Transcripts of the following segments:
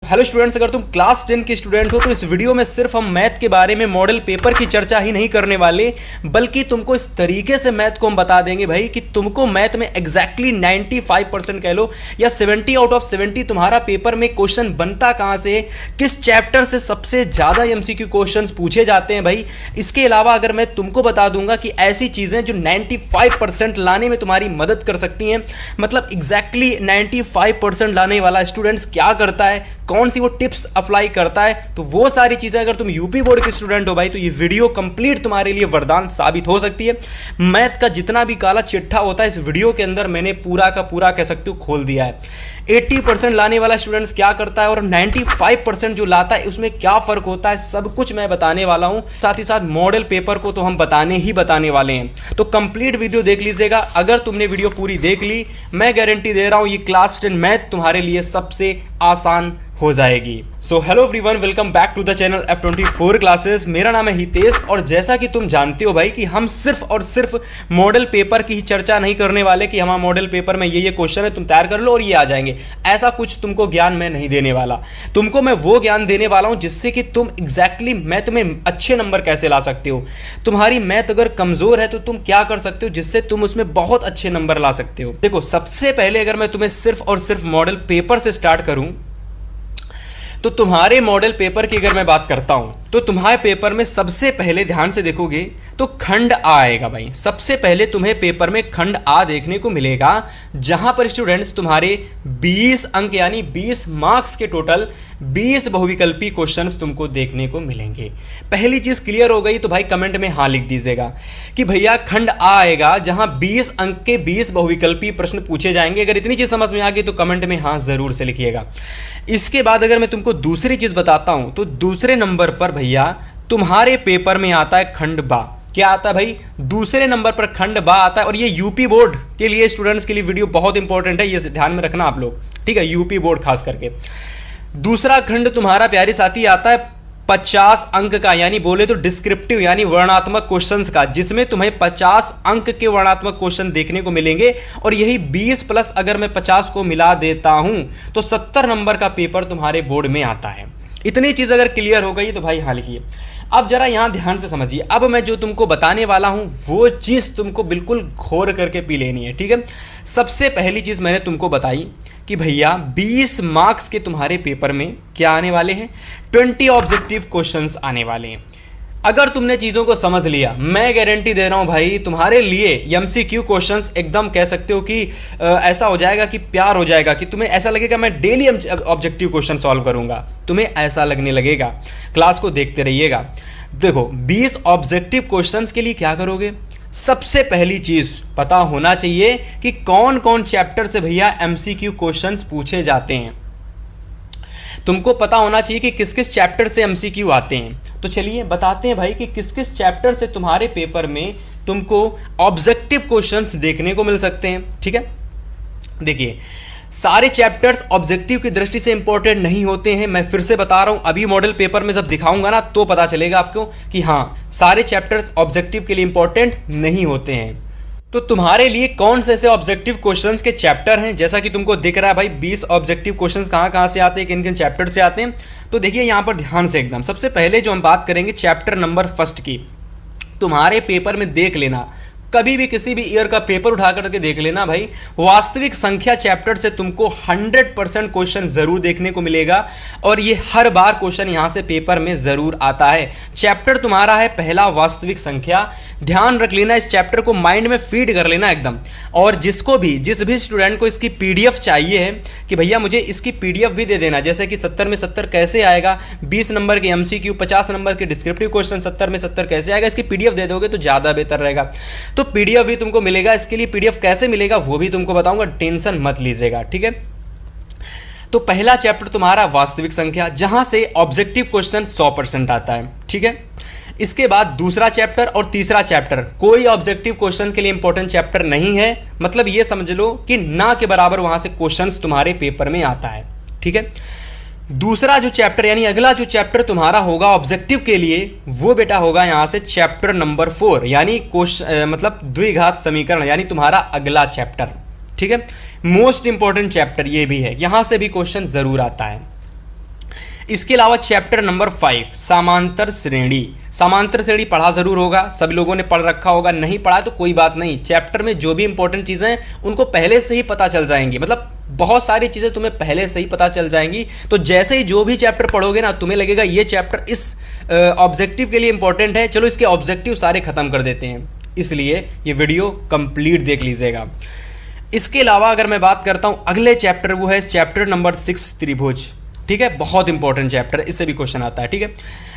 Hello students, अगर तुम class 10 के स्टूडेंट हो तो इस वीडियो में सिर्फ हम मैथ के बारे में मॉडल पेपर की चर्चा ही नहीं करने वाले, बल्कि तुमको इस तरीके से मैथ को हम बता देंगे भाई कि तुमको मैथ में एग्जैक्टली 95% कह लो या 70 आउट ऑफ 70 तुम्हारा पेपर में क्वेश्चन बनता कहाँ से, किस चैप्टर से सबसे ज़्यादा एमसीक्यू क्वेश्चंस पूछे जाते हैं भाई। इसके अलावा अगर मैं तुमको बता दूंगा कि ऐसी चीज़ें जो 95% लाने में तुम्हारी मदद कर सकती हैं, मतलब एग्जैक्टली 95% लाने वाला स्टूडेंट्स क्या करता है, कौन सी वो टिप्स अप्लाई करता है, तो वो सारी चीज़ें अगर तुम यूपी बोर्ड के स्टूडेंट हो भाई तो ये वीडियो कंप्लीट तुम्हारे लिए वरदान साबित हो सकती है। मैथ का जितना भी काला चिट्ठा होता है इस वीडियो के अंदर मैंने पूरा का पूरा कह सकते हो खोल दिया है। 80% लाने वाला स्टूडेंट्स क्या करता है और 95% जो लाता है उसमें क्या फ़र्क होता है, सब कुछ मैं बताने वाला हूँ। साथ ही साथ मॉडल पेपर को तो हम बताने वाले हैं, तो कंप्लीट वीडियो देख लीजिएगा। अगर तुमने वीडियो पूरी देख ली, मैं गारंटी दे रहा हूँ ये क्लास 10 मैथ तुम्हारे लिए सबसे आसान हो जाएगी। So hello everyone, welcome back to the channel F24 classes. मेरा नाम है हितेश और जैसा कि तुम जानते हो भाई कि हम सिर्फ और सिर्फ मॉडल पेपर की ही चर्चा नहीं करने वाले कि हमारा मॉडल पेपर में ये क्वेश्चन है तुम तैयार कर लो और ये आ जाएंगे। ऐसा कुछ तुमको ज्ञान मैं नहीं देने वाला। तुमको मैं वो ज्ञान देने वाला हूँ जिससे कि तुम एग्जैक्टली मैथ में अच्छे नंबर कैसे ला सकते हो। तुम्हारी मैथ अगर कमज़ोर है तो तुम क्या कर सकते हो जिससे तुम उसमें बहुत अच्छे नंबर ला सकते हो। देखो, सबसे पहले अगर मैं तुम्हें सिर्फ और सिर्फ मॉडल पेपर से स्टार्ट करूँ तो तुम्हारे मॉडल पेपर की अगर मैं बात करता हूं तो तुम्हारे पेपर में सबसे पहले ध्यान से देखोगे तो खंड आ आएगा भाई। सबसे पहले तुम्हें पेपर में खंड आ देखने को मिलेगा, जहां पर स्टूडेंट्स तुम्हारे 20 अंक यानी 20 मार्क्स के टोटल 20 बहुविकल्पी क्वेश्चंस तुमको देखने को मिलेंगे। पहली चीज क्लियर हो गई तो भाई कमेंट में हाँ लिख दीजिएगा कि भैया खंड आ आएगा जहां 20 अंक के 20 बहुविकल्पी प्रश्न पूछे जाएंगे। अगर इतनी चीज समझ में आ गई तो कमेंट में हाँ जरूर से लिखिएगा। इसके बाद अगर मैं तुमको दूसरी चीज बताता हूं तो दूसरे नंबर पर भैया तुम्हारे पेपर में आता है खंड बा। क्या आता है भाई? दूसरे नंबर पर खंड बा आता है। और ये यूपी बोर्ड के लिए स्टूडेंट्स के लिए वीडियो बहुत इंपॉर्टेंट है, ये ध्यान में रखना आप लोग, ठीक है, यूपी बोर्ड खास करके। दूसरा खंड तुम्हारा प्यारे साथी आता है 50 अंक का, यानी बोले तो डिस्क्रिप्टिव यानी वर्णात्मक क्वेश्चंस का, जिसमें तुम्हें 50 अंक के वर्णात्मक क्वेश्चन देखने को मिलेंगे। और यही 20 प्लस अगर मैं 50 को मिला देता हूं तो 70 नंबर का पेपर तुम्हारे बोर्ड में आता है। इतनी चीज अगर क्लियर हो गई तो भाई हाँ लिखिए। अब जरा यहां ध्यान से समझिए, अब मैं जो तुमको बताने वाला हूं वो चीज तुमको बिल्कुल घोर करके पी लेनी है, ठीक है। सबसे पहली चीज मैंने तुमको बताई कि भैया 20 मार्क्स के तुम्हारे पेपर में क्या आने वाले हैं, 20 ऑब्जेक्टिव क्वेश्चंस आने वाले हैं। अगर तुमने चीज़ों को समझ लिया, मैं गारंटी दे रहा हूं भाई तुम्हारे लिए एमसीक्यू क्वेश्चंस एकदम कह सकते हो कि ऐसा हो जाएगा कि प्यार हो जाएगा, कि तुम्हें ऐसा लगेगा मैं डेली ऑब्जेक्टिव क्वेश्चन सॉल्व करूंगा, तुम्हें ऐसा लगने लगेगा। क्लास को देखते रहिएगा। देखो, 20 ऑब्जेक्टिव क्वेश्चंस के लिए क्या करोगे, सबसे पहली चीज पता होना चाहिए कि कौन कौन चैप्टर से भैया एमसीक्यू क्वेश्चंस पूछे जाते हैं। तुमको पता होना चाहिए कि किस किस चैप्टर से एमसीक्यू आते हैं। तो चलिए बताते हैं भाई कि किस किस चैप्टर से तुम्हारे पेपर में तुमको ऑब्जेक्टिव क्वेश्चंस देखने को मिल सकते हैं, ठीक है। देखिए, सारे चैप्टर्स ऑब्जेक्टिव की दृष्टि से इंपॉर्टेंट नहीं होते हैं। मैं फिर से बता रहा हूं, अभी मॉडल पेपर में जब दिखाऊंगा ना तो पता चलेगा आपको कि हाँ सारे चैप्टर्स ऑब्जेक्टिव के लिए इंपॉर्टेंट नहीं होते हैं। तो तुम्हारे लिए कौन से ऐसे ऑब्जेक्टिव क्वेश्चंस के चैप्टर हैं, जैसा कि तुमको दिख रहा है भाई 20 ऑब्जेक्टिव क्वेश्चंस कहाँ से आते हैं, किन किन चैप्टर से आते हैं। तो देखिए यहाँ पर ध्यान से एकदम, सबसे पहले जो हम बात करेंगे चैप्टर नंबर 1 की, तुम्हारे पेपर में देख लेना, कभी भी किसी भी ईयर का पेपर उठा करके देख लेना भाई, वास्तविक संख्या चैप्टर से तुमको 100% क्वेश्चन जरूर देखने को मिलेगा। और ये हर बार क्वेश्चन यहां से पेपर में जरूर आता है। चैप्टर तुम्हारा है पहला वास्तविक संख्या। ध्यान रख लेना, इस चैप्टर को माइंड में फीड कर लेना एकदम। और जिस भी स्टूडेंट को इसकी पीडीएफ चाहिए है कि भैया मुझे इसकी पीडीएफ भी दे देना, जैसे कि 70 में 70 कैसे आएगा, 20 नंबर के एमसीक्यू, 50 नंबर के डिस्क्रिप्टिव क्वेश्चन 70 में 70 कैसे आएगा, इसकी पीडीएफ दे दोगे तो ज़्यादा बेहतर रहेगा। तो पीडीएफ भी तुमको मिलेगा। इसके लिए पीडीएफ कैसे मिलेगा वो भी तुमको बताऊंगा, टेंशन मत लीजिएगा, ठीक है। तो पहला चैप्टर तुम्हारा वास्तविक संख्या, जहां से ऑब्जेक्टिव क्वेश्चन 100% आता है, ठीक है। इसके बाद दूसरा चैप्टर और तीसरा चैप्टर कोई ऑब्जेक्टिव क्वेश्चन के लिए इंपॉर्टेंट चैप्टर नहीं है, मतलब ये समझ लो कि ना के बराबर वहां से क्वेश्चंस तुम्हारे पेपर में आता है, ठीक है। दूसरा जो चैप्टर यानी अगला जो चैप्टर तुम्हारा होगा ऑब्जेक्टिव के लिए, वो बेटा होगा यहां से चैप्टर नंबर 4 यानी मतलब द्विघात समीकरण, यानी तुम्हारा अगला चैप्टर, ठीक है। मोस्ट इंपॉर्टेंट चैप्टर ये भी है, यहां से भी क्वेश्चन जरूर आता है। इसके अलावा चैप्टर नंबर 5 समांतर श्रेणी। समांतर श्रेणी पढ़ा जरूर होगा, सभी लोगों ने पढ़ रखा होगा, नहीं पढ़ा तो कोई बात नहीं, चैप्टर में जो भी इंपॉर्टेंट चीज़ें हैं उनको पहले से ही पता चल जाएंगी, मतलब बहुत सारी चीज़ें तुम्हें पहले से ही पता चल जाएंगी। तो जैसे ही जो भी चैप्टर पढ़ोगे ना, तुम्हें लगेगा ये चैप्टर इस ऑब्जेक्टिव के लिए इंपॉर्टेंट है, चलो इसके ऑब्जेक्टिव सारे खत्म कर देते हैं, इसलिए ये वीडियो कंप्लीट देख लीजिएगा। इसके अलावा अगर मैं बात करता हूँ अगले चैप्टर, वो है चैप्टर नंबर 6 त्रिभुज। ठीक है, बहुत इंपॉर्टेंट चैप्टर है, इससे भी क्वेश्चन आता है। ठीक है,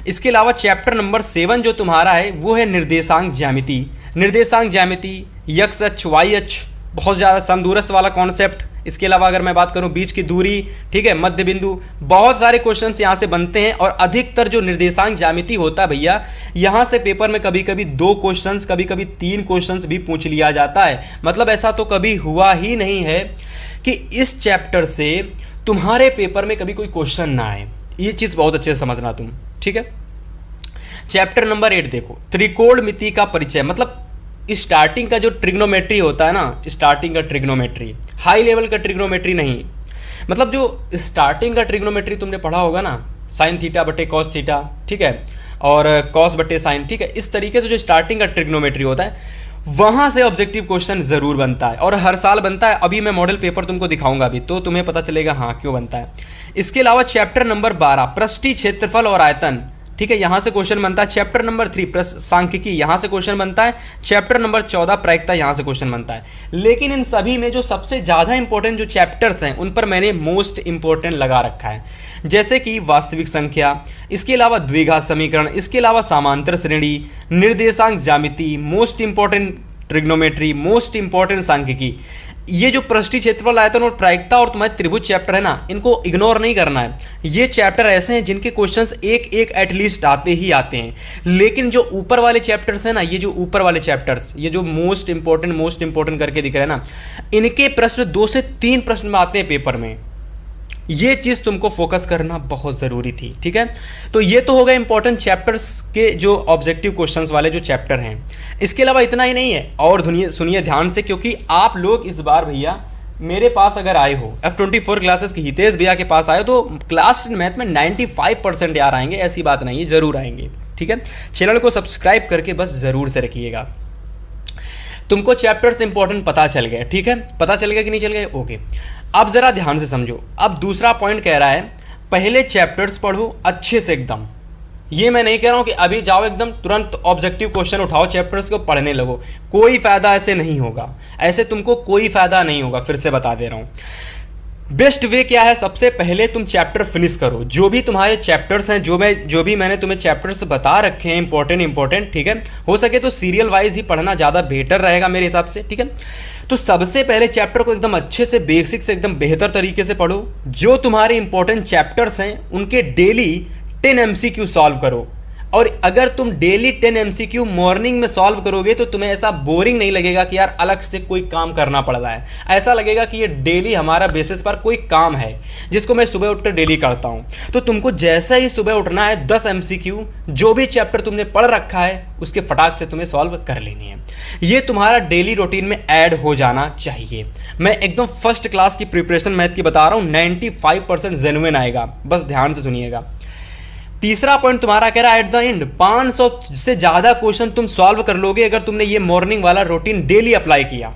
इसके अलावा चैप्टर नंबर 7 जो तुम्हारा है वो है निर्देशांक ज्यामिति। निर्देशांक ज्यामिति, एक्स अक्ष, वाई अक्ष, बहुत ज़्यादा समदूरस्थ वाला कॉन्सेप्ट। इसके अलावा अगर मैं बात करूं बीच की दूरी, ठीक है, मध्य बिंदु, बहुत सारे क्वेश्चंस यहाँ से बनते हैं। और अधिकतर जो निर्देशांक ज्यामिति होता है भैया, यहाँ से पेपर में कभी कभी 2 क्वेश्चंस, कभी कभी 3 क्वेश्चंस भी पूछ लिया जाता है। मतलब ऐसा तो कभी हुआ ही नहीं है कि इस चैप्टर से तुम्हारे पेपर में कभी कोई क्वेश्चन ना आए, ये चीज़ बहुत अच्छे से समझना तुम। ठीक है, चैप्टर नंबर 8 देखो, त्रिकोणमिति का परिचय। मतलब स्टार्टिंग का जो ट्रिग्नोमेट्री होता है ना, स्टार्टिंग का ट्रिग्नोमेट्री, हाई लेवल का ट्रिग्नोमेट्री नहीं, मतलब जो स्टार्टिंग का ट्रिग्नोमेट्री तुमने पढ़ा होगा ना, साइन थीटा बटे कॉस थीटा, ठीक है, और कॉस बटे साइन, ठीक है, इस तरीके से जो स्टार्टिंग का ट्रिग्नोमेट्री होता है वहाँ से ऑब्जेक्टिव क्वेश्चन ज़रूर बनता है, और हर साल बनता है। अभी मैं मॉडल पेपर तुमको दिखाऊंगा अभी, तो तुम्हें पता चलेगा हाँ क्यों बनता है। इसके अलावा चैप्टर नंबर 12 पृष्ठीय क्षेत्रफल और आयतन, ठीक है, यहाँ से क्वेश्चन बनता है। चैप्टर नंबर 3 सांख्यिकी, यहाँ से क्वेश्चन बनता है। चैप्टर नंबर 14 प्रायिकता, यहाँ से क्वेश्चन बनता है। लेकिन इन सभी में जो सबसे ज़्यादा इंपॉर्टेंट जो चैप्टर्स हैं उन पर मैंने मोस्ट इंपॉर्टेंट लगा रखा है, जैसे कि वास्तविक संख्या, इसके अलावा द्विघात समीकरण, इसके अलावा समांतर श्रेणी, निर्देशांक ज्यामिति, most important trigonometry, most important सांख्यिकी। ये जो पृष्ठीय क्षेत्रफल, आयतन और प्रायिकता और तुम्हारे त्रिभुज चैप्टर है ना, इनको इग्नोर नहीं करना है। ये चैप्टर ऐसे हैं जिनके क्वेश्चंस एक एटलीस्ट आते ही आते हैं। लेकिन जो ऊपर वाले चैप्टर्स हैं ना, ये जो ऊपर वाले चैप्टर्स, ये जो मोस्ट इंपॉर्टेंट करके दिख रहे हैं ना, इनके प्रश्न 2 से 3 प्रश्न में आते हैं पेपर में। ये चीज़ तुमको फोकस करना बहुत ज़रूरी थी। ठीक है, तो ये तो हो गए इंपॉर्टेंट चैप्टर्स के जो ऑब्जेक्टिव क्वेश्चंस वाले जो चैप्टर हैं। इसके अलावा इतना ही नहीं है, और सुनिए ध्यान से, क्योंकि आप लोग इस बार भैया मेरे पास अगर आए हो, F24 क्लासेस की हितेश भैया के पास आए, तो क्लास मैथ में 95% यार आएंगे, ऐसी बात नहीं है, ज़रूर आएंगे। ठीक है, चैनल को सब्सक्राइब करके बस ज़रूर से रखिएगा। तुमको चैप्टर्स इंपॉर्टेंट पता चल गए, ठीक है, पता चल गया कि नहीं चल गया, ओके। अब ज़रा ध्यान से समझो, अब दूसरा पॉइंट कह रहा है पहले चैप्टर्स पढ़ो अच्छे से एकदम। ये मैं नहीं कह रहा हूँ कि अभी जाओ एकदम तुरंत ऑब्जेक्टिव क्वेश्चन उठाओ चैप्टर्स को पढ़ने लगो, कोई फ़ायदा ऐसे नहीं होगा, ऐसे तुमको कोई फ़ायदा नहीं होगा, फिर से बता दे रहा हूँ। बेस्ट वे क्या है, सबसे पहले तुम चैप्टर फिनिश करो, जो भी तुम्हारे चैप्टर्स हैं, जो भी मैंने तुम्हें चैप्टर्स बता रखे हैं इंपॉर्टेंट, ठीक है, हो सके तो सीरियल वाइज ही पढ़ना ज़्यादा बेटर रहेगा मेरे हिसाब से। ठीक है, तो सबसे पहले चैप्टर को एकदम अच्छे से बेसिक से एकदम बेहतर तरीके से पढ़ो। जो तुम्हारे इंपॉर्टेंट चैप्टर्स हैं उनके डेली 10 MCQ सॉल्व करो, और अगर तुम डेली 10 MCQ मॉर्निंग में सॉल्व करोगे तो तुम्हें ऐसा बोरिंग नहीं लगेगा कि यार अलग से कोई काम करना पड़ रहा है। ऐसा लगेगा कि ये डेली हमारा बेसिस पर कोई काम है जिसको मैं सुबह उठकर डेली करता हूँ। तो तुमको जैसा ही सुबह उठना है, 10 MCQ जो भी चैप्टर तुमने पढ़ रखा है उसके फटाक से तुम्हें सॉल्व कर लेनी है। ये तुम्हारा डेली रूटीन में ऐड हो जाना चाहिए। मैं एकदम फर्स्ट क्लास की प्रिपरेशन मैथ की बता रहा हूँ, 95% जेन्युइन आएगा, बस ध्यान से सुनिएगा। तीसरा पॉइंट तुम्हारा कह रहा है एट द एंड 500 से ज़्यादा क्वेश्चन तुम सॉल्व कर लोगे अगर तुमने ये मॉर्निंग वाला रूटीन डेली अप्लाई किया।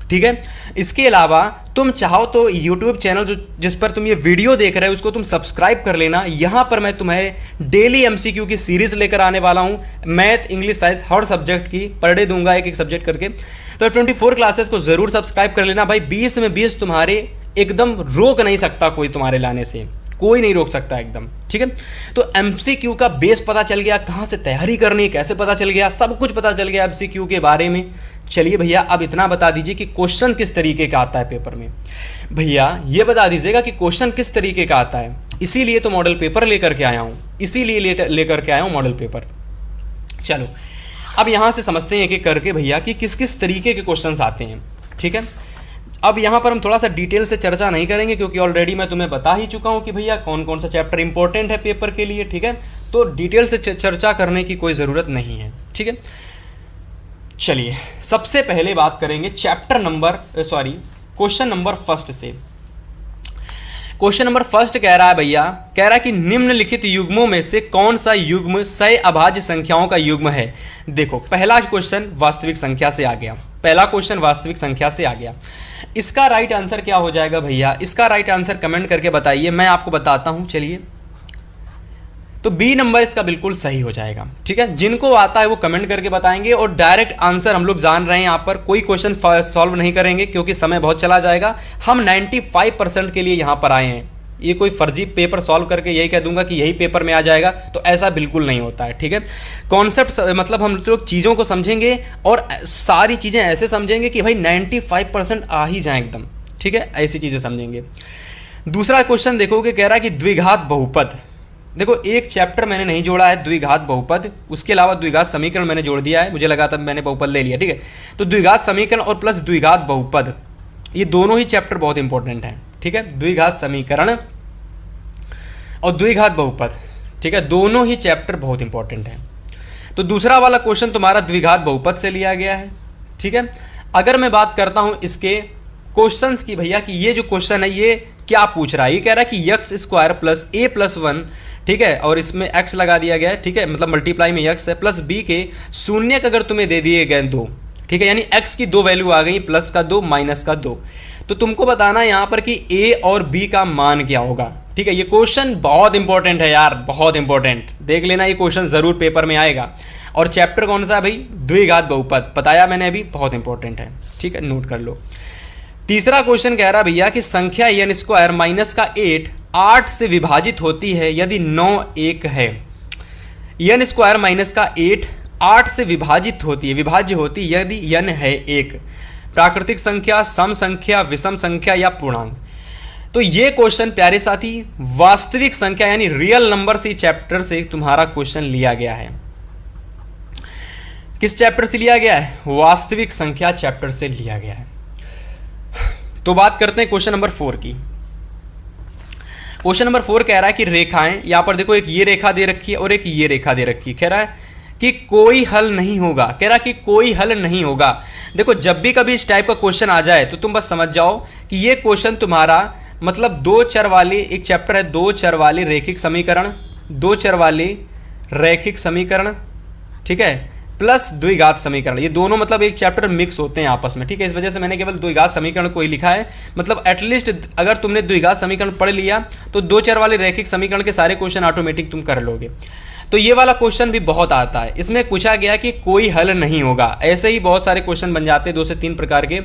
ठीक है, इसके अलावा तुम चाहो तो यूट्यूब चैनल जिस पर तुम ये वीडियो देख रहे हो उसको तुम सब्सक्राइब कर लेना। यहाँ पर मैं तुम्हें डेली MCQ की सीरीज़ लेकर आने वाला हूँ, मैथ, इंग्लिश, साइंस, हर सब्जेक्ट की पर डे दूंगा, एक सब्जेक्ट करके। तो 24 क्लासेस को ज़रूर सब्सक्राइब कर लेना भाई। 20 में 20 तुम्हारे एकदम रोक नहीं सकता कोई, तुम्हारे लाने से कोई नहीं रोक सकता एकदम। ठीक है, तो MCQ का बेस पता चल गया, कहाँ से तैयारी करनी है कैसे पता चल गया, सब कुछ पता चल गया MCQ के बारे में। चलिए भैया अब इतना बता दीजिए कि क्वेश्चन किस तरीके का आता है पेपर में। भैया ये बता दीजिएगा कि क्वेश्चन किस तरीके का आता है, इसीलिए तो मॉडल पेपर लेकर के आया हूँ, इसीलिए लेकर के आया हूँ मॉडल पेपर। चलो अब यहाँ से समझते हैं एक एक करके भैया कि किस किस तरीके के क्वेश्चन आते हैं। ठीक है, अब यहाँ पर हम थोड़ा सा डिटेल से चर्चा नहीं करेंगे क्योंकि ऑलरेडी मैं तुम्हें बता ही चुका हूँ कि भैया कौन कौन सा चैप्टर इंपॉर्टेंट है पेपर के लिए। ठीक है, तो डिटेल से चर्चा करने की कोई ज़रूरत नहीं है। ठीक है, चलिए सबसे पहले बात करेंगे क्वेश्चन नंबर फर्स्ट से। क्वेश्चन नंबर फर्स्ट कह रहा है भैया, कह रहा है कि निम्नलिखित युग्मों में से कौन सा युग्म सह अभाज्य संख्याओं का युग्म है। देखो पहला क्वेश्चन वास्तविक संख्या से आ गया, पहला क्वेश्चन वास्तविक संख्या से आ गया। इसका राइट आंसर क्या हो जाएगा भैया, इसका राइट आंसर कमेंट करके बताइए, मैं आपको बताता हूं। चलिए तो बी नंबर इसका बिल्कुल सही हो जाएगा। ठीक है, जिनको आता है वो कमेंट करके बताएंगे और डायरेक्ट आंसर हम लोग जान रहे हैं। यहाँ पर कोई क्वेश्चन सॉल्व नहीं करेंगे क्योंकि समय बहुत चला जाएगा। हम 95% के लिए यहाँ पर आए हैं। ये कोई फर्जी पेपर सॉल्व करके यही कह दूंगा कि यही पेपर में आ जाएगा, तो ऐसा बिल्कुल नहीं होता है। ठीक है, कॉन्सेप्ट मतलब हम लोग चीज़ों को समझेंगे और सारी चीज़ें ऐसे समझेंगे कि भाई 95% आ ही जाए एकदम। ठीक है, ऐसी चीज़ें समझेंगे। दूसरा क्वेश्चन देखोगे, कह रहा है कि द्विघात बहुपद। देखो एक चैप्टर मैंने नहीं जोड़ा है द्विघात बहुपद, उसके अलावा द्विघात समीकरण मैंने जोड़ दिया है, मुझे लगा था मैंने बहुपद ले लिया। ठीक है, तो द्विघात समीकरण और प्लस द्विघात बहुपद, ये दोनों ही चैप्टर बहुत इंपॉर्टेंट हैं। ठीक है, द्विघात समीकरण और द्विघात बहुपद, ठीक है, दोनों ही चैप्टर बहुत इंपॉर्टेंट हैं। तो दूसरा वाला क्वेश्चन तुम्हारा द्विघात बहुपद से लिया गया है। ठीक है, अगर मैं बात करता हूं इसके क्वेश्चंस की भैया, कि ये जो क्वेश्चन है ये क्या पूछ रहा है, ये कह रहा है कि यक्स स्क्वायर प्लस ए प्लस 1, ठीक है, और इसमें x लगा दिया गया है। ठीक है, मतलब मल्टीप्लाई में x है, प्लस b के शून्य अगर तुम्हें दे दिए गए 2, ठीक है, यानी x की 2 वैल्यू आ गई, प्लस का 2 माइनस का 2, तो तुमको बताना है यहाँ पर कि a और b का मान क्या होगा। ठीक है, ये क्वेश्चन बहुत इंपॉर्टेंट है यार, बहुत इंपॉर्टेंट, देख लेना, ये क्वेश्चन जरूर पेपर में आएगा। और चैप्टर कौन सा है भाई, द्विघात बहुपद, बताया मैंने अभी, बहुत इंपॉर्टेंट है। ठीक है, नोट कर लो। तीसरा क्वेश्चन कह रहा भैया कि संख्या n स्क्वायर माइनस का 8 से विभाजित होती है यदि 9 1 है। n स्क्वायर माइनस का 8 से विभाजित होती है, विभाज्य होती है यदि n है 1, प्राकृतिक संख्या, सम संख्या, विषम संख्या या पूर्णांक। तो ये क्वेश्चन प्यारे साथी वास्तविक संख्या यानी रियल नंबर से चैप्टर से तुम्हारा क्वेश्चन लिया गया है। किस चैप्टर से लिया गया है, वास्तविक संख्या चैप्टर से लिया गया है। तो बात करते हैं क्वेश्चन नंबर 4 की। क्वेश्चन नंबर 4 कह रहा है कि रेखाएं, यहां पर देखो एक ये रेखा दे रखी है और एक ये रेखा दे रखी है, कह रहा है कि कोई हल नहीं होगा, कह रहा है कि कोई हल नहीं होगा। देखो जब भी कभी इस टाइप का क्वेश्चन आ जाए तो तुम बस समझ जाओ कि ये क्वेश्चन तुम्हारा मतलब 2 चर वाली, एक चैप्टर है 2 चर वाली रेखिक समीकरण, 2 चर वाली रैखिक समीकरण, ठीक है, प्लस द्विघात समीकरण, ये दोनों मतलब एक चैप्टर मिक्स होते हैं आपस में। ठीक है, इस वजह से मैंने केवल द्विघात समीकरण को ही लिखा है। मतलब एटलीस्ट अगर तुमने द्विघात समीकरण पढ़ लिया तो 2 चर वाले रैखिक समीकरण के सारे क्वेश्चन ऑटोमेटिक तुम कर लोगे। तो ये वाला क्वेश्चन भी बहुत आता है। इसमें पूछा गया कि कोई हल नहीं होगा। ऐसे ही बहुत सारे क्वेश्चन बन जाते हैं 2 से 3 प्रकार के,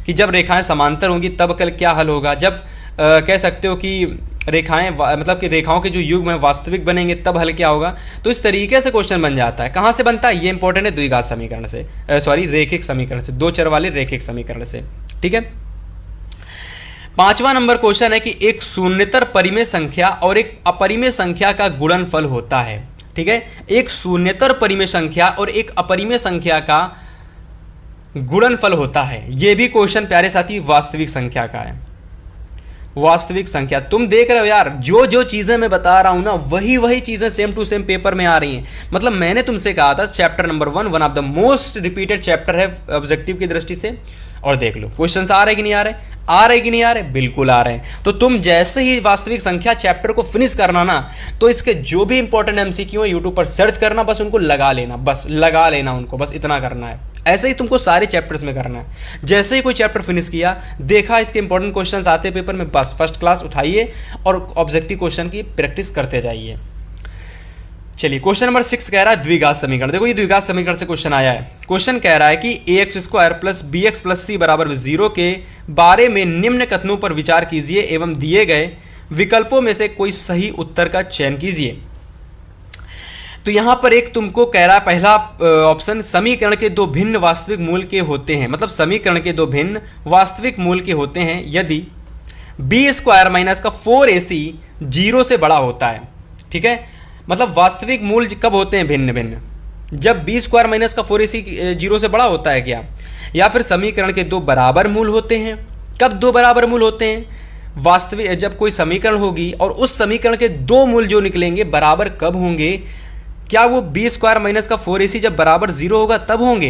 कि जब रेखाएं समांतर होंगी तब कल क्या हल होगा, जब कह सकते हो कि रेखाएं मतलब कि रेखाओं के जो युग्म है वास्तविक बनेंगे तब हल क्या होगा। तो इस तरीके से क्वेश्चन बन जाता है। कहाँ से बनता है, ये इंपॉर्टेंट है, द्विघात समीकरण से, सॉरी रेखिक समीकरण से, 2 चर वाले रेखिक समीकरण से। ठीक है, 5वां नंबर क्वेश्चन है कि एक शून्यतर परिमेय संख्या और एक अपरिमेय संख्या का गुणनफल होता है। ठीक है, एक शून्यतर परिमेय संख्या और एक अपरिमेय संख्या का गुणनफल होता है। यह भी क्वेश्चन प्यारे साथी वास्तविक संख्या का है। वास्तविक संख्या, तुम देख रहे हो यार, जो जो चीजें मैं बता रहा हूं ना वही वही चीजें सेम टू सेम पेपर में आ रही हैं। मतलब मैंने तुमसे कहा था chapter number 1 one of the most repeated chapter है ऑब्जेक्टिव की दृष्टि से, और देख लो क्वेश्चंस आ रहे कि नहीं आ रहे, आ रहे कि नहीं आ रहे, बिल्कुल आ रहे हैं। तो तुम जैसे ही वास्तविक संख्या चैप्टर को फिनिश करना ना, तो इसके जो भी इंपॉर्टेंट एमसीक्यू है यूट्यूब पर सर्च करना, बस उनको लगा लेना, बस लगा लेना उनको, बस इतना करना है। ऐसे ही तुमको सारे चैप्टर्स में करना है। जैसे ही कोई चैप्टर फिनिश किया, देखा इसके इंपॉर्टेंट क्वेश्चंस आते पेपर में, बस फर्स्ट क्लास उठाइए और ऑब्जेक्टिव क्वेश्चन की प्रैक्टिस करते जाइए। चलिए क्वेश्चन नंबर 6 कह रहा है द्विघात समीकरण। देखो ये द्विघात समीकरण से क्वेश्चन आया है। क्वेश्चन कह रहा है कि ax square plus bx plus c बराबर 0 के बारे में निम्न कथनों पर विचार कीजिए एवं दिए गए विकल्पों में से कोई सही उत्तर का चयन कीजिए। तो यहां पर एक तुमको कह रहा है पहला ऑप्शन, समीकरण के 2 भिन्न वास्तविक मूल के होते हैं। मतलब समीकरण के 2 भिन्न वास्तविक मूल के होते हैं यदि b स्क्वायर माइनस का 4ac 0 से बड़ा होता है। ठीक है, मतलब वास्तविक मूल कब होते हैं भिन्न भिन्न, जब b स्क्वायर माइनस का 4ac 0 से बड़ा होता है क्या, या फिर समीकरण के 2 बराबर मूल होते हैं। कब 2 बराबर मूल होते हैं, वास्तविक जब कोई समीकरण होगी और उस समीकरण के 2 मूल जो निकलेंगे बराबर कब होंगे, क्या वो b स्क्वायर माइनस का 4ac जब बराबर 0 होगा तब होंगे।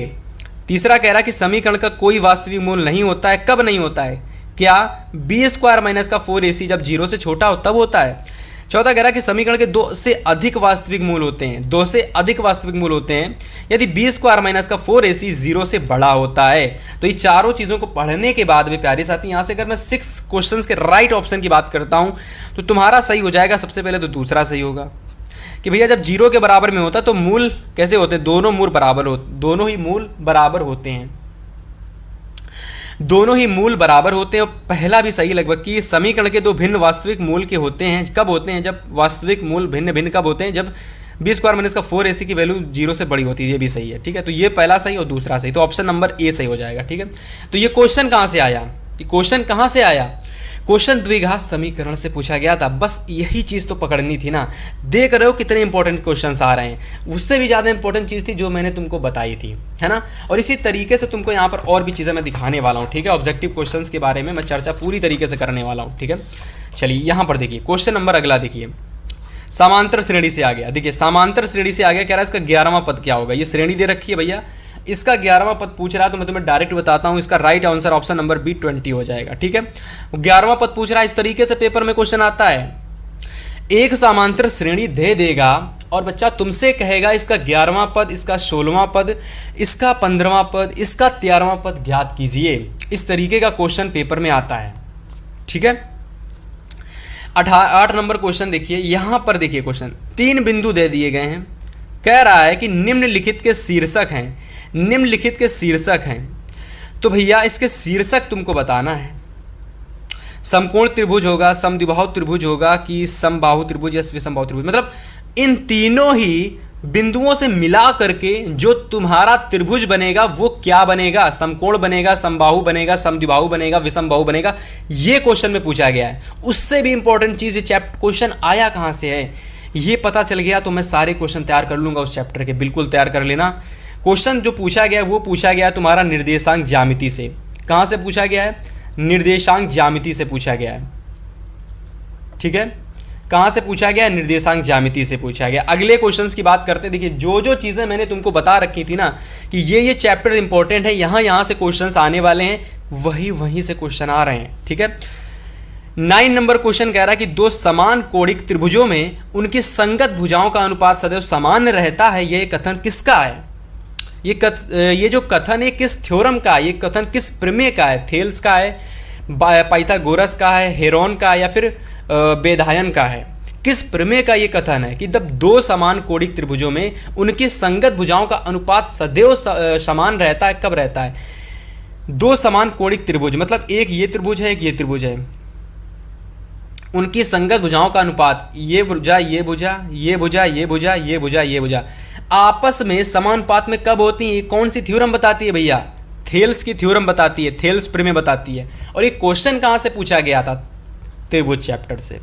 तीसरा कह रहा है कि समीकरण का कोई वास्तविक मूल नहीं होता है, कब नहीं होता है, क्या बी स्क्वायर माइनस का 4ac जब 0 से छोटा हो तब होता है। चौथा कह रहा है कि समीकरण के 2 से अधिक वास्तविक मूल होते हैं, 2 से अधिक वास्तविक मूल होते हैं यदि बी स्क्वायर माइनस का 4ac 0 से बड़ा होता है। तो ये चारों चीज़ों को पढ़ने के बाद में प्यारे साथी, यहाँ से अगर मैं 6 क्वेश्चंस के राइट ऑप्शन की बात करता हूँ तो तुम्हारा सही हो जाएगा। सबसे पहले तो दूसरा सही होगा कि भैया जब 0 के बराबर में होता है तो मूल कैसे होते हैं, दोनों ही मूल बराबर होते हैं, दोनों ही मूल बराबर होते हैं। और पहला भी सही लगभग कि समीकरण के 2 भिन्न वास्तविक मूल के होते हैं। कब होते हैं, जब वास्तविक मूल भिन्न भिन्न कब होते हैं, जब बी स्क्वायर माइनस का 4ac की वैल्यू 0 से बड़ी होती है। ये भी सही है, ठीक है। तो ये पहला सही और दूसरा सही, तो ऑप्शन नंबर ए सही हो जाएगा, ठीक है। तो ये क्वेश्चन कहाँ से आया, ये क्वेश्चन कहाँ से आया, क्वेश्चन द्विघात समीकरण से पूछा गया था। बस यही चीज़ तो पकड़नी थी ना। देख रहे हो कितने इंपॉर्टेंट क्वेश्चंस आ रहे हैं। उससे भी ज़्यादा इंपॉर्टेंट चीज़ थी जो मैंने तुमको बताई थी, है ना। और इसी तरीके से तुमको यहाँ पर और भी चीज़ें मैं दिखाने वाला हूँ, ठीक है। ऑब्जेक्टिव क्वेश्चंस के बारे में मैं चर्चा पूरी तरीके से करने वाला हूँ, ठीक है। चलिए यहाँ पर देखिए क्वेश्चन नंबर अगला देखिए, समांतर श्रेणी से आ गया। देखिए समांतर श्रेणी से आ गया, कह रहा है इसका 11वां पद क्या होगा। ये श्रेणी दे रखी है भैया, इसका 11वां पद पूछ रहा है तो मैं तुम्हें डायरेक्ट बताता हूं। इसका right answer option number B 20 हो जाएगा, ठीक है। 11वां पद पूछ रहा है, इस तरीके से पेपर में क्वेश्चन आता है। एक समांतर श्रेणी दे देगा और बच्चा तुमसे कहेगा इसका 11वां पद, इसका 16वां पद, इसका 15वां पद, इसका 13वां पद ज्ञात कीजिए। इस तरीके का क्वेश्चन पेपर में आता है, ठीक है। 8 नंबर क्वेश्चन देखिए, यहां पर देखिए क्वेश्चन 3 बिंदु दे दिए गए हैं। कह रहा है कि निम्नलिखित के शीर्षक हैं, निम्नलिखित के शीर्षक हैं। तो भैया इसके शीर्षक तुमको बताना है। समकोण त्रिभुज होगा, समद्विबाहु त्रिभुज होगा कि समबाहु त्रिभुज या विषमबाहु त्रिभुज, मतलब इन तीनों ही बिंदुओं से मिला करके जो तुम्हारा त्रिभुज बनेगा वो क्या बनेगा, समकोण बनेगा, समबाहु बनेगा, समद्विबाहु बनेगा, विषमबाहु बनेगा। ये क्वेश्चन में पूछा गया है। उससे भी इंपॉर्टेंट चीज़, ये चैप्टर क्वेश्चन आया कहाँ से है ये पता चल गया तो मैं सारे क्वेश्चन तैयार कर लूँगा उस चैप्टर के। बिल्कुल तैयार कर लेना। क्वेश्चन जो पूछा गया है वो पूछा गया है तुम्हारा निर्देशांक ज्यामिति से। कहाँ से पूछा गया है, निर्देशांक ज्यामिति से पूछा गया है, ठीक है। कहाँ से पूछा गया, निर्देशांक ज्यामिति से पूछा गया। अगले क्वेश्चंस की बात करते हैं। देखिए जो चीज़ें मैंने तुमको बता रखी थी ना कि ये चैप्टर इंपॉर्टेंट है, यहाँ से क्वेश्चंस आने वाले हैं, वहीं से क्वेश्चन आ रहे हैं, ठीक है। 9 नंबर क्वेश्चन कह रहा है कि 2 समान कोणिक त्रिभुजों में उनकी संगत भुजाओं का अनुपात सदैव समान रहता है। यह कथन किसका है, ये जो कथन है किस थ्योरम का, ये कथन किस प्रमेय का है, थेल्स का है, पाइथागोरस का है, हेरोन का है या फिर बेधायन का है। किस प्रमेय का ये कथन है कि जब 2 समान कोणिक त्रिभुजों में उनकी संगत भुजाओं का अनुपात सदैव समान रहता है। कब रहता है, 2 समान कोणिक त्रिभुज, मतलब एक ये त्रिभुज है, एक ये त्रिभुज है, उनकी संगत भुजाओं का अनुपात, ये भुजा, ये भुजा, ये भुजा, ये भुजा, ये भुजा, ये भुजा, आपस में समानुपात में कब होती है। कौन सी थ्योरम बताती है भैया, थेल्स की थ्योरम बताती है, थेल्स प्रमेय बताती है। और ये क्वेश्चन कहाँ से पूछा गया था, त्रिभुज चैप्टर से।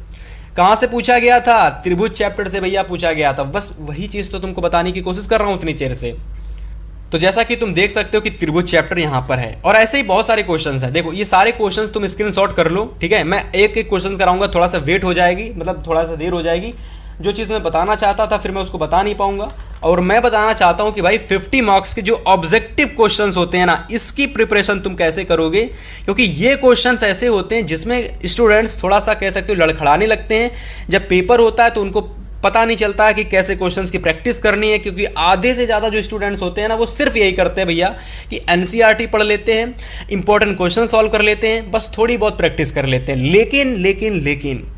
कहाँ से पूछा गया था, त्रिभुज चैप्टर से भैया पूछा गया था। बस वही चीज़ तो तुमको बताने की कोशिश कर रहा हूँ उतनी देर से। तो जैसा कि तुम देख सकते हो कि त्रिभुज चैप्टर यहाँ पर है और ऐसे ही बहुत सारे क्वेश्चंस हैं। देखो ये सारे क्वेश्चंस तुम स्क्रीनशॉट कर लो, ठीक है। मैं एक एक क्वेश्चन कराऊंगा, थोड़ा सा वेट हो जाएगी, मतलब थोड़ा सा देर हो जाएगी। जो चीज़ मैं बताना चाहता था फिर मैं उसको बता नहीं पाऊंगा। और मैं बताना चाहता हूं कि भाई 50 मार्क्स के जो ऑब्जेक्टिव क्वेश्चंस होते हैं ना, इसकी प्रिपरेशन तुम कैसे करोगे, क्योंकि ये क्वेश्चंस ऐसे होते हैं जिसमें स्टूडेंट्स थोड़ा सा कह सकते हो लड़खड़ाने लगते हैं। जब पेपर होता है तो उनको पता नहीं चलता है कि कैसे क्वेश्चंस की प्रैक्टिस करनी है, क्योंकि आधे से ज़्यादा जो स्टूडेंट्स होते हैं ना वो सिर्फ यही करते हैं भैया कि एनसीईआरटी पढ़ लेते हैं, इंपॉर्टेंट क्वेश्चन सॉल्व कर लेते हैं, बस थोड़ी बहुत प्रैक्टिस कर लेते हैं। लेकिन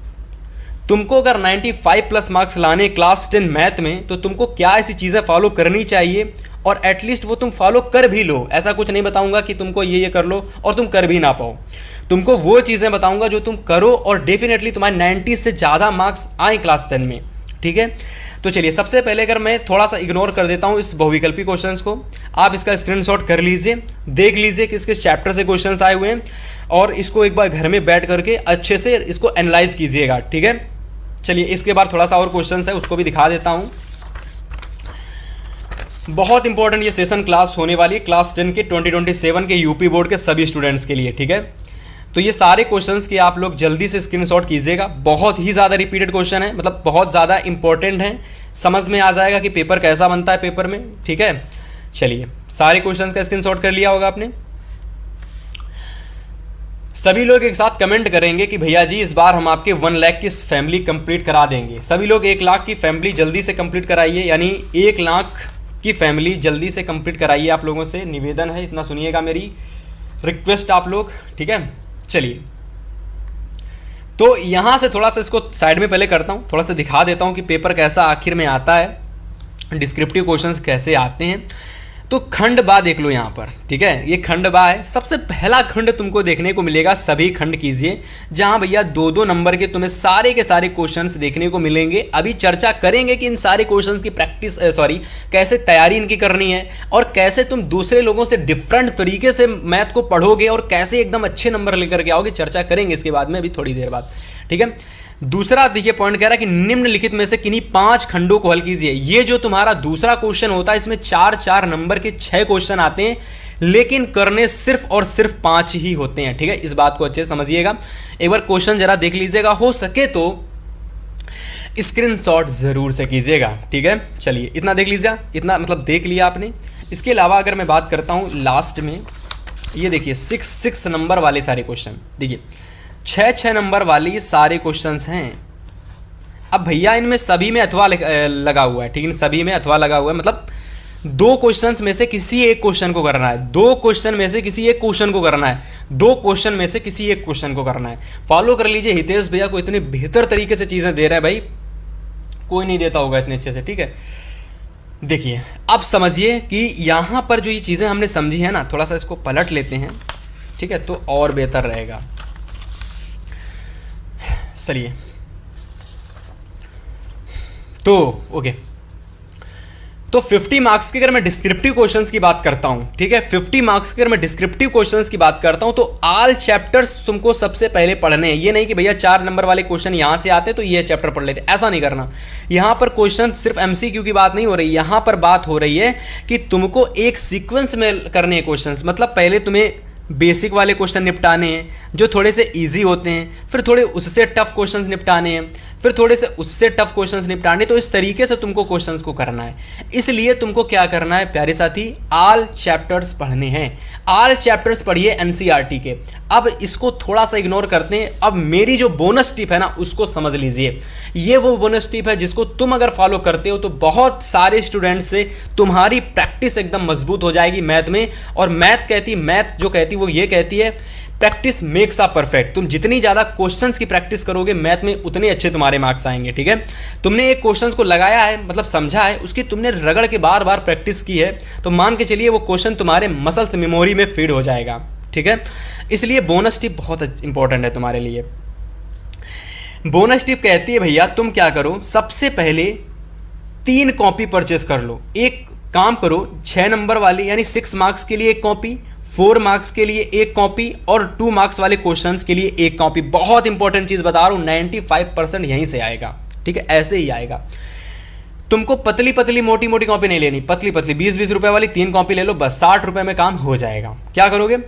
तुमको अगर 95+ मार्क्स लाने क्लास 10 मैथ में, तो तुमको क्या ऐसी चीज़ें फॉलो करनी चाहिए और एटलीस्ट वो तुम फॉलो कर भी लो। ऐसा कुछ नहीं बताऊंगा कि तुमको ये कर लो और तुम कर भी ना पाओ। तुमको वो चीज़ें बताऊंगा जो तुम करो और डेफिनेटली तुम्हारे 90 से ज़्यादा मार्क्स आए क्लास 10 में, ठीक है। तो चलिए सबसे पहले अगर मैं थोड़ा सा इग्नोर कर देता हूँ इस बहुविकल्पी क्वेश्चंस को, आप इसका स्क्रीनशॉट कर लीजिए, देख लीजिए किस किस चैप्टर से क्वेश्चंस आए हुए हैं और इसको एक बार घर में बैठ करके अच्छे से इसको एनालाइज कीजिएगा, ठीक है। चलिए इसके बाद थोड़ा सा और क्वेश्चंस है उसको भी दिखा देता हूँ। बहुत इंपॉर्टेंट ये सेशन क्लास होने वाली है क्लास 10 के 2027 के यूपी बोर्ड के सभी स्टूडेंट्स के लिए, ठीक है। तो ये सारे क्वेश्चंस के आप लोग जल्दी से स्क्रीनशॉट कीजिएगा। बहुत ही ज़्यादा रिपीटेड क्वेश्चन है, मतलब बहुत ज़्यादा इंपॉर्टेंट है, समझ में आ जाएगा कि पेपर कैसा बनता है पेपर में, ठीक है। चलिए सारे क्वेश्चंस का स्क्रीनशॉट कर लिया होगा आपने। सभी लोग एक साथ कमेंट करेंगे कि भैया जी इस बार हम आपके 1 लाख की फैमिली कंप्लीट करा देंगे। सभी लोग 1 लाख की फैमिली जल्दी से कंप्लीट कराइए, यानी 1 लाख की फैमिली जल्दी से कंप्लीट कराइए। आप लोगों से निवेदन है, इतना सुनिएगा मेरी रिक्वेस्ट आप लोग, ठीक है। चलिए, तो यहाँ से थोड़ा सा इसको साइड में पहले करता हूँ, थोड़ा सा दिखा देता हूँ कि पेपर कैसा आखिर में आता है, डिस्क्रिप्टिव क्वेश्चंस कैसे आते हैं। तो खंड बा देख लो यहाँ पर, ठीक है, ये खंड बा है। सबसे पहला खंड तुमको देखने को मिलेगा, सभी खंड कीजिए, जहाँ भैया 2-2 नंबर के तुम्हें सारे के सारे क्वेश्चंस देखने को मिलेंगे। अभी चर्चा करेंगे कि इन सारे क्वेश्चंस की प्रैक्टिस कैसे तैयारी इनकी करनी है, और कैसे तुम दूसरे लोगों से डिफरेंट तरीके से मैथ को पढ़ोगे और कैसे एकदम अच्छे नंबर लेकर के आओगे। चर्चा करेंगे इसके बाद में, अभी थोड़ी देर बाद, ठीक है। दूसरा देखिए पॉइंट कह रहा है कि निम्नलिखित में से किन्हीं 5 खंडों को हल कीजिए। ये जो तुम्हारा दूसरा क्वेश्चन होता है, इसमें 4-4 नंबर के 6 क्वेश्चन आते हैं, लेकिन करने सिर्फ और सिर्फ 5 ही होते हैं, ठीक है। इस बात को अच्छे से समझिएगा। एक बार क्वेश्चन जरा देख लीजिएगा, हो सके तो स्क्रीनशॉट जरूर से कीजिएगा, ठीक है। चलिए, इतना देख लीजिए, इतना मतलब देख लिया आपने। इसके अलावा अगर मैं बात करता हूँ लास्ट में, ये देखिए 6 नंबर वाले सारे क्वेश्चन, देखिए 6 नंबर वाले ये सारे क्वेश्चंस हैं। अब भैया इनमें सभी में अथवा लगा हुआ है, ठीक है, सभी में अथवा लगा हुआ है, मतलब 2 क्वेश्चंस में से किसी एक क्वेश्चन को करना है, 2 क्वेश्चन में से किसी एक क्वेश्चन को करना है, 2 क्वेश्चन में से किसी एक क्वेश्चन को करना है। फॉलो कर लीजिए, हितेश भैया को इतनी बेहतर तरीके से चीज़ें दे रहे हैं, भाई कोई नहीं देता होगा इतने अच्छे से, ठीक है। देखिए, अब समझिए कि यहाँ पर जो ये चीज़ें हमने समझी है ना, थोड़ा सा इसको पलट लेते हैं, ठीक है, तो और बेहतर रहेगा। चलिए, तो ओके, तो 50 मार्क्स की अगर मैं डिस्क्रिप्टिव क्वेश्चंस की बात करता हूं, ठीक है, 50 मार्क्स की अगर मैं डिस्क्रिप्टिव क्वेश्चंस की बात करता हूं, तो ऑल चैप्टर्स तुमको सबसे पहले पढ़ने हैं। ये नहीं कि भैया 4 नंबर वाले क्वेश्चन यहां से आते तो ये चैप्टर पढ़ लेते, ऐसा नहीं करना। यहां पर क्वेश्चन सिर्फ एमसीक्यू की बात नहीं हो रही, यहां पर बात हो रही है कि तुमको एक सीक्वेंस में करने हैं क्वेश्चन। मतलब पहले तुम्हें बेसिक वाले क्वेश्चन निपटाने हैं जो थोड़े से इजी होते हैं, फिर थोड़े उससे टफ क्वेश्चंस निपटाने हैं, फिर थोड़े से उससे टफ क्वेश्चंस निपटाने। तो इस तरीके से तुमको क्वेश्चंस को करना है। इसलिए तुमको क्या करना है प्यारे साथी, ऑल चैप्टर्स पढ़ने हैं। ऑल चैप्टर्स पढ़िए एनसीईआरटी के। अब इसको थोड़ा सा इग्नोर करते हैं। अब मेरी जो बोनस टिप है ना, उसको समझ लीजिए। ये वो बोनस टिप है जिसको तुम अगर फॉलो करते हो तो बहुत सारे स्टूडेंट्स से तुम्हारी प्रैक्टिस एकदम मजबूत हो जाएगी मैथ में। और मैथ जो कहती वो ये कहती है, प्रैक्टिस मेक्स अ परफेक्ट। तुम जितनी ज़्यादा क्वेश्चंस की प्रैक्टिस करोगे मैथ में, उतने अच्छे तुम्हारे मार्क्स आएंगे, ठीक है। तुमने एक क्वेश्चंस को लगाया है, मतलब समझा है, उसकी तुमने रगड़ के बार बार प्रैक्टिस की है, तो मान के चलिए वो क्वेश्चन तुम्हारे मसल्स मेमोरी में फीड हो जाएगा, ठीक है। इसलिए बोनस टिप बहुत इंपॉर्टेंट है तुम्हारे लिए। बोनस टिप कहती है भैया तुम क्या करो, सबसे पहले 3 कॉपी परचेस कर लो। एक काम करो, 6 नंबर वाली यानी 6 मार्क्स के लिए एक कॉपी, 4 मार्क्स के लिए एक कॉपी और 2 मार्क्स वाले क्वेश्चंस के लिए एक कॉपी। बहुत इंपॉर्टेंट चीज़ बता रहा हूँ, 95% यहीं से आएगा, ठीक है, ऐसे ही आएगा। तुमको पतली पतली मोटी मोटी कॉपी नहीं लेनी, पतली पतली 20-20 रुपए वाली 3 कॉपी ले लो, बस 60 रुपए में काम हो जाएगा। क्या करोगे,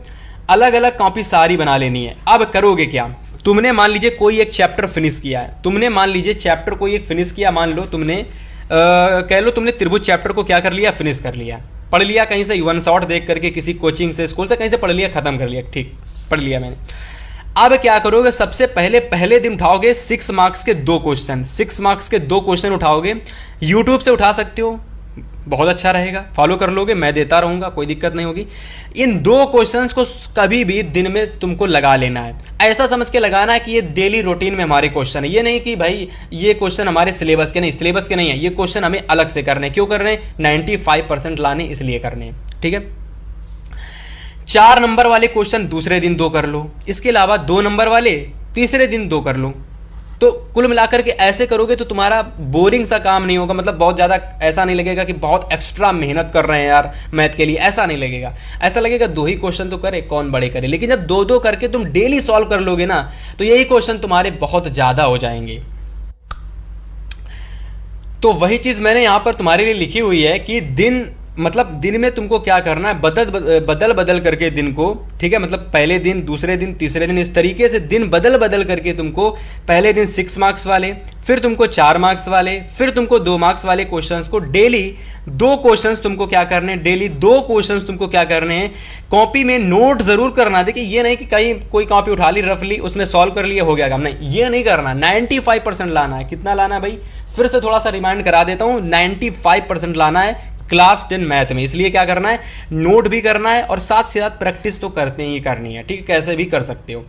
अलग अलग कॉपी सारी बना लेनी है। अब करोगे क्या, तुमने मान लीजिए कोई एक चैप्टर फिनिश किया है, तुमने मान लीजिए चैप्टर कोई एक फिनिश किया, मान लो तुमने कह लो तुमने त्रिभुज चैप्टर को क्या कर लिया, फिनिश कर लिया, पढ़ लिया कहीं से, वन शॉट देख करके, किसी कोचिंग से, स्कूल से, कहीं से पढ़ लिया, खत्म कर लिया, ठीक, पढ़ लिया मैंने। अब क्या करोगे, सबसे पहले दिन उठाओगे 6 मार्क्स के 2 क्वेश्चन, 6 मार्क्स के 2 क्वेश्चन उठाओगे। यूट्यूब से उठा सकते हो, बहुत अच्छा रहेगा, फॉलो कर लोगे, मैं देता रहूँगा, कोई दिक्कत नहीं होगी। इन 2 क्वेश्चंस को कभी भी दिन में तुमको लगा लेना है। ऐसा समझ के लगाना है कि ये डेली रूटीन में हमारे क्वेश्चन है। ये नहीं कि भाई ये क्वेश्चन हमारे सिलेबस के नहीं, सिलेबस के नहीं है, ये क्वेश्चन हमें अलग से करने। क्यों करने हैं, 95% लाने इसलिए करने, ठीक है। 4 नंबर वाले क्वेश्चन दूसरे दिन 2 कर लो, इसके अलावा 2 नंबर वाले तीसरे दिन 2 कर लो। तो कुल मिलाकर के ऐसे करोगे तो तुम्हारा बोरिंग सा काम नहीं होगा, मतलब बहुत ज़्यादा ऐसा नहीं लगेगा कि बहुत एक्स्ट्रा मेहनत कर रहे हैं यार मैथ के लिए, ऐसा नहीं लगेगा। ऐसा लगेगा 2 ही क्वेश्चन तो करे, कौन बड़े करे। लेकिन जब 2-2 करके तुम डेली सॉल्व कर लोगे ना, तो यही क्वेश्चन तुम्हारे बहुत ज़्यादा हो जाएंगे। तो वही चीज़ मैंने यहाँ पर तुम्हारे लिए लिखी हुई है कि दिन में तुमको क्या करना है, बदल करके दिन को, ठीक है, मतलब पहले दिन, दूसरे दिन, तीसरे दिन, इस तरीके से दिन बदल करके तुमको पहले दिन 6 मार्क्स वाले, फिर तुमको 4 मार्क्स वाले, फिर तुमको 2 मार्क्स वाले क्वेश्चंस को डेली 2 क्वेश्चंस तुमको क्या करने हैं, डेली 2 क्वेश्चंस तुमको क्या करने हैं, कॉपी में नोट जरूर करना। देखिए ये नहीं कि कहीं कोई कॉपी उठा ली रफली उसमें सॉल्व कर लिया हो गया काम, नहीं ये नहीं करना। 95% लाना है। कितना लाना है भाई, फिर से थोड़ा सा रिमाइंड करा देता हूं, 95% लाना है क्लास 10 मैथ में। इसलिए क्या करना है, नोट भी करना है और साथ से साथ प्रैक्टिस तो करते ही करनी है, ठीक है, कैसे भी कर सकते हो।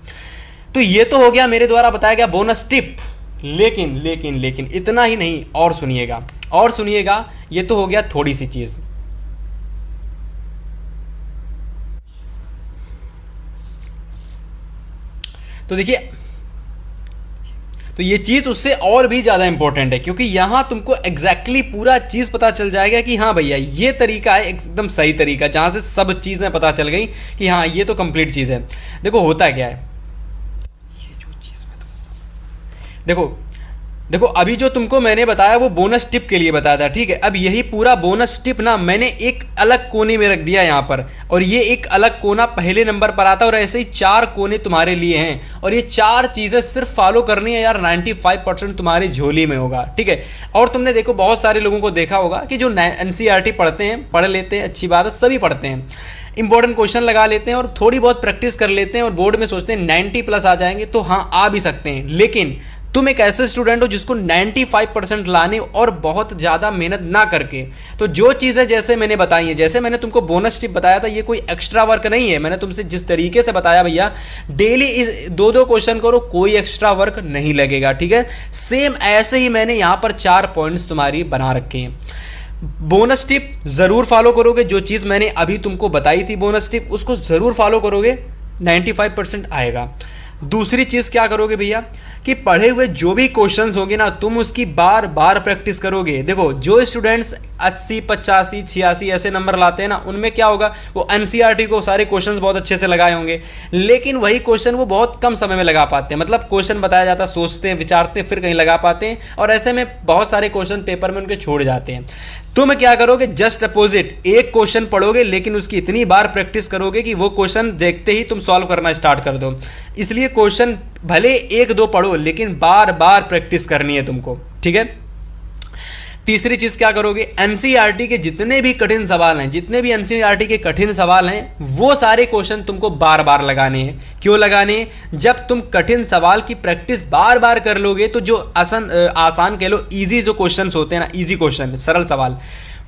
तो ये तो हो गया मेरे द्वारा बताया गया बोनस टिप। लेकिन इतना ही नहीं, और सुनिएगा, ये तो हो गया थोड़ी सी चीज। तो देखिए, तो ये चीज उससे और भी ज्यादा इंपॉर्टेंट है, क्योंकि यहां तुमको एग्जैक्टली पूरा चीज पता चल जाएगा कि हाँ भैया ये तरीका है एकदम सही तरीका, जहां से सब चीजें पता चल गई कि हाँ ये तो कंप्लीट चीज है। देखो होता क्या है, देखो अभी जो तुमको मैंने बताया वो बोनस टिप के लिए बताया था, ठीक है। अब यही पूरा बोनस टिप ना मैंने एक अलग कोने में रख दिया यहाँ पर, और ये एक अलग कोना पहले नंबर पर आता है, और ऐसे ही 4 कोने तुम्हारे लिए हैं, और ये 4 चीज़ें सिर्फ फॉलो करनी है यार, 95% तुम्हारी झोली में होगा, ठीक है। और तुमने देखो बहुत सारे लोगों को देखा होगा कि जो NCERT पढ़ते हैं, पढ़ लेते हैं, अच्छी बात है, सभी पढ़ते हैं, इंपॉर्टेंट क्वेश्चन लगा लेते हैं और थोड़ी बहुत प्रैक्टिस कर लेते हैं, और बोर्ड में सोचते हैं 90+ आ जाएंगे, तो हाँ आ भी सकते हैं। लेकिन तुम एक ऐसे स्टूडेंट हो जिसको 95% लाने और बहुत ज़्यादा मेहनत ना करके, तो जो चीज़ें जैसे मैंने बताई हैं, जैसे मैंने तुमको बोनस टिप बताया था, ये कोई एक्स्ट्रा वर्क नहीं है। मैंने तुमसे जिस तरीके से बताया भैया, डेली इस 2-2 क्वेश्चन करो, कोई एक्स्ट्रा वर्क नहीं लगेगा, ठीक है। सेम ऐसे ही मैंने यहाँ पर 4 पॉइंट्स तुम्हारी बना रखे हैं। बोनस टिप ज़रूर फॉलो करोगे, जो चीज़ मैंने अभी तुमको बताई थी बोनस टिप, उसको ज़रूर फॉलो करोगे, 95% आएगा। दूसरी चीज़ क्या करोगे भैया, कि पढ़े हुए जो भी क्वेश्चंस होंगे ना, तुम उसकी बार बार प्रैक्टिस करोगे। देखो जो स्टूडेंट्स 80, 85, 86 ऐसे नंबर लाते हैं ना, उनमें क्या होगा, वो NCERT को सारे क्वेश्चंस बहुत अच्छे से लगाए होंगे, लेकिन वही क्वेश्चन वो बहुत कम समय में लगा पाते हैं। मतलब क्वेश्चन बताया जाता, सोचते हैं, विचारते हैं, फिर कहीं लगा पाते हैं, और ऐसे में बहुत सारे क्वेश्चन पेपर में उनके छोड़ जाते हैं। तुम क्या करोगे, जस्ट अपोजिट, एक क्वेश्चन पढ़ोगे लेकिन उसकी इतनी बार प्रैक्टिस करोगे कि वो क्वेश्चन देखते ही तुम सॉल्व करना स्टार्ट कर दो। इसलिए क्वेश्चन भले 1-2 पढ़ो, लेकिन बार बार प्रैक्टिस करनी है तुमको, ठीक है। तीसरी चीज क्या करोगे, NCERT के जितने भी कठिन सवाल हैं, जितने भी NCERT के कठिन सवाल हैं, वो सारे क्वेश्चन तुमको बार बार लगाने हैं। क्यों लगाने हैं, जब तुम कठिन सवाल की प्रैक्टिस बार बार कर लोगे, तो जो आसान कह लो, इजी जो क्वेश्चंस होते हैं ना, इजी क्वेश्चन, सरल सवाल,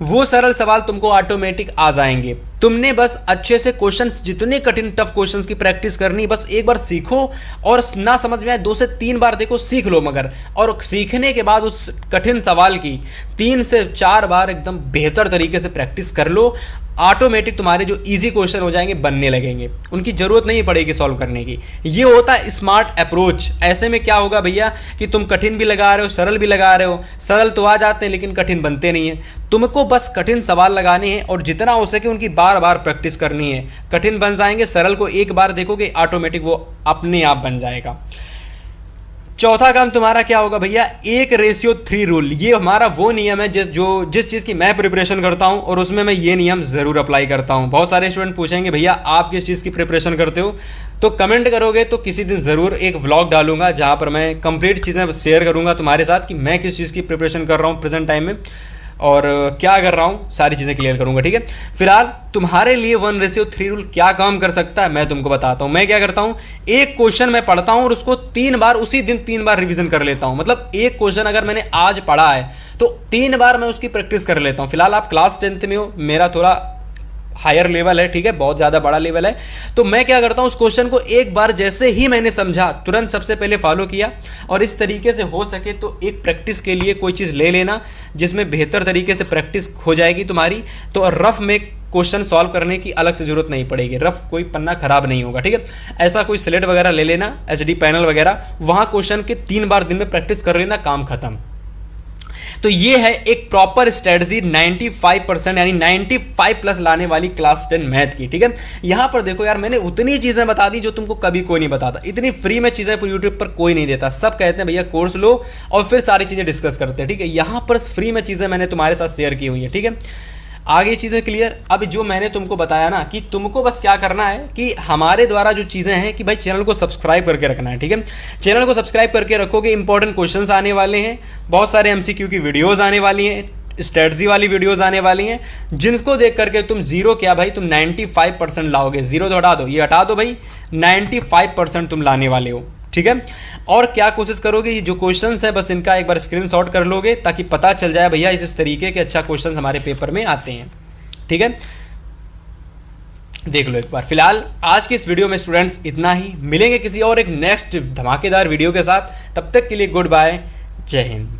वो सरल सवाल तुमको ऑटोमेटिक आ जाएंगे। तुमने बस अच्छे से क्वेश्चंस, जितने कठिन टफ क्वेश्चंस की प्रैक्टिस करनी, बस एक बार सीखो, और ना समझ में आए 2 से 3 बार देखो, सीख लो मगर, और सीखने के बाद उस कठिन सवाल की 3 से 4 बार एकदम बेहतर तरीके से प्रैक्टिस कर लो। ऑटोमेटिक तुम्हारे जो इजी क्वेश्चन हो जाएंगे, बनने लगेंगे, उनकी जरूरत नहीं पड़ेगी सॉल्व करने की। ये होता है स्मार्ट अप्रोच। ऐसे में क्या होगा भैया, कि तुम कठिन भी लगा रहे हो, सरल भी लगा रहे हो, सरल तो आ जाते हैं लेकिन कठिन बनते नहीं हैं। तुमको बस कठिन सवाल लगाने हैं, और जितना हो सके उनकी बार बार प्रैक्टिस करनी है। कठिन बन जाएंगे, सरल को एक बार देखोगे, ऑटोमेटिक वो अपने आप बन जाएगा। चौथा काम तुम्हारा क्या होगा भैया, 1:3 रूल। ये हमारा वो नियम है जिस चीज़ की मैं प्रिपरेशन करता हूँ, और उसमें मैं ये नियम ज़रूर अप्लाई करता हूँ। बहुत सारे स्टूडेंट पूछेंगे भैया आप किस चीज़ की प्रिपरेशन करते हो, तो कमेंट करोगे तो किसी दिन ज़रूर एक व्लॉग डालूंगा, जहाँ पर मैं कंप्लीट चीज़ें शेयर करूँगा तुम्हारे साथ, कि मैं किस चीज़ की प्रिपरेशन कर रहा हूँ प्रेजेंट टाइम में, और क्या कर रहा हूँ, सारी चीज़ें क्लियर करूँगा, ठीक है। फिलहाल तुम्हारे लिए 1:3 रूल क्या काम कर सकता है, मैं तुमको बताता हूँ। मैं क्या करता हूँ, एक क्वेश्चन मैं पढ़ता हूँ और उसको 3 बार, उसी दिन 3 बार रिवीजन कर लेता हूँ। मतलब एक क्वेश्चन अगर मैंने आज पढ़ा है, तो 3 बार मैं उसकी प्रैक्टिस कर लेता हूँ। फिलहाल आप क्लास 10th में हो, मेरा थोड़ा हायर लेवल है, ठीक है, बहुत ज़्यादा बड़ा लेवल है, तो मैं क्या करता हूँ, उस क्वेश्चन को एक बार जैसे ही मैंने समझा, तुरंत सबसे पहले फॉलो किया। और इस तरीके से हो सके तो एक प्रैक्टिस के लिए कोई चीज़ ले लेना, जिसमें बेहतर तरीके से प्रैक्टिस हो जाएगी तुम्हारी, तो रफ में क्वेश्चन सॉल्व करने की अलग से जरूरत नहीं पड़ेगी, रफ कोई पन्ना खराब नहीं होगा, ठीक है। ऐसा कोई स्लेट वगैरह ले लेना, HD पैनल वगैरह, वहाँ क्वेश्चन के 3 बार दिन में प्रैक्टिस कर लेना, काम खत्म। तो ये है एक प्रॉपर स्ट्रेटजी 95% यानी 95+ लाने वाली क्लास 10 मैथ की, ठीक है। यहां पर देखो यार, मैंने उतनी चीजें बता दी जो तुमको कभी कोई नहीं बताता। इतनी फ्री में चीजें पर यूट्यूब पर कोई नहीं देता। सब कहते हैं भैया कोर्स लो और फिर सारी चीजें डिस्कस करते हैं, ठीक है। यहां पर फ्री में चीजें मैंने तुम्हारे साथ शेयर की हुई है, ठीक है। आगे चीज़ें क्लियर। अब जो मैंने तुमको बताया ना, कि तुमको बस क्या करना है, कि हमारे द्वारा जो चीज़ें हैं, कि भाई चैनल को सब्सक्राइब करके रखना है, ठीक है। चैनल को सब्सक्राइब करके रखोगे, इंपॉर्टेंट क्वेश्चंस आने वाले हैं, बहुत सारे MCQ की वीडियोस आने वाली हैं, स्ट्रेटजी वाली वीडियोस आने वाली हैं, जिनको देख करके तुम जीरो क्या भाई, तुम 95% लाओगे। जीरो तो हटा दो, ये हटा दो भाई, 95% तुम लाने वाले हो, ठीक है। और क्या कोशिश करोगे, ये जो क्वेश्चंस है बस इनका एक बार स्क्रीनशॉट कर लोगे, ताकि पता चल जाए भैया इस तरीके के अच्छा क्वेश्चंस हमारे पेपर में आते हैं, ठीक है। देख लो एक बार। फिलहाल आज की इस वीडियो में स्टूडेंट्स इतना ही, मिलेंगे किसी और एक नेक्स्ट धमाकेदार वीडियो के साथ। तब तक के लिए गुड बाय, जय हिंद।